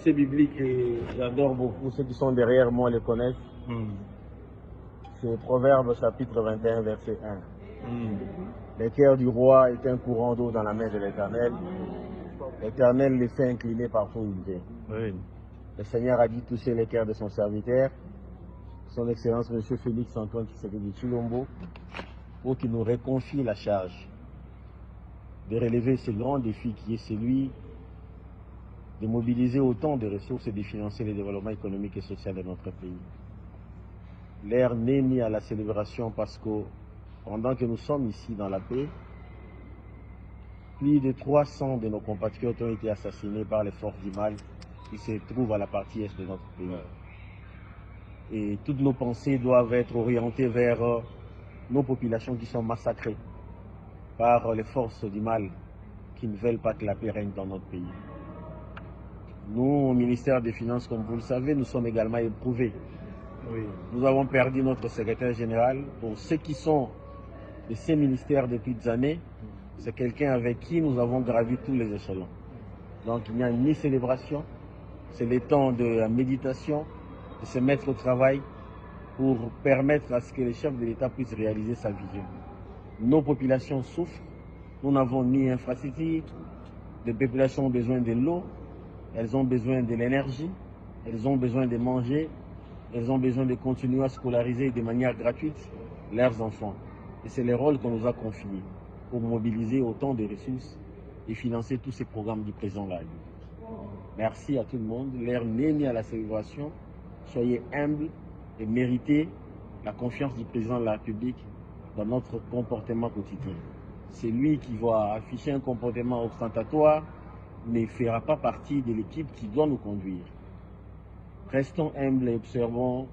verset biblique et j'adore beaucoup, ceux qui sont derrière moi le connaissent. C'est Proverbe chapitre 21, verset 1. Le cœur du roi est un courant d'eau dans la main de l'Éternel. L'Éternel les fait incliner partout où il est. Le Seigneur a dit toucher les cœurs de son serviteur, son Excellence M. Félix Antoine Tshisekedi Tshilombo, pour qu'il nous reconfie la charge de relever ce grand défi qui est celui de mobiliser autant de ressources et de financer le développement économique et social de notre pays. L'ère n'est ni à la célébration parce que pendant que nous sommes ici dans la paix, plus de 300 de nos compatriotes ont été assassinés par les forces du mal qui se trouvent à la partie est de notre pays. Et toutes nos pensées doivent être orientées vers nos populations qui sont massacrées par les forces du mal qui ne veulent pas que la paix règne dans notre pays. Nous, au ministère des Finances, comme vous le savez, nous sommes également éprouvés. Nous avons perdu notre secrétaire général. Pour ceux qui sont de ces ministères depuis des années, c'est quelqu'un avec qui nous avons gravi tous les échelons. Donc il n'y a ni célébration, c'est le temps de la méditation, de se mettre au travail pour permettre à ce que le chef de l'État puisse réaliser sa vision. Nos populations souffrent, nous n'avons ni infrastructure, les populations ont besoin de l'eau, elles ont besoin de l'énergie, elles ont besoin de manger, elles ont besoin de continuer à scolariser de manière gratuite leurs enfants. Et c'est le rôle qu'on nous a confié pour mobiliser autant de ressources et financer tous ces programmes du président de la République. Merci à tout le monde. L'ère n'est ni à la célébration. Soyez humbles et méritez la confiance du président de la République dans notre comportement quotidien. C'est lui qui va afficher un comportement ostentatoire, mais ne fera pas partie de l'équipe qui doit nous conduire. Restons humbles et observons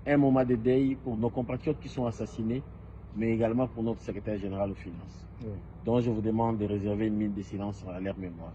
un moment de deuil pour nos compatriotes qui sont assassinés, mais également pour notre secrétaire général aux finances, dont je vous demande de réserver une minute de silence à leur mémoire.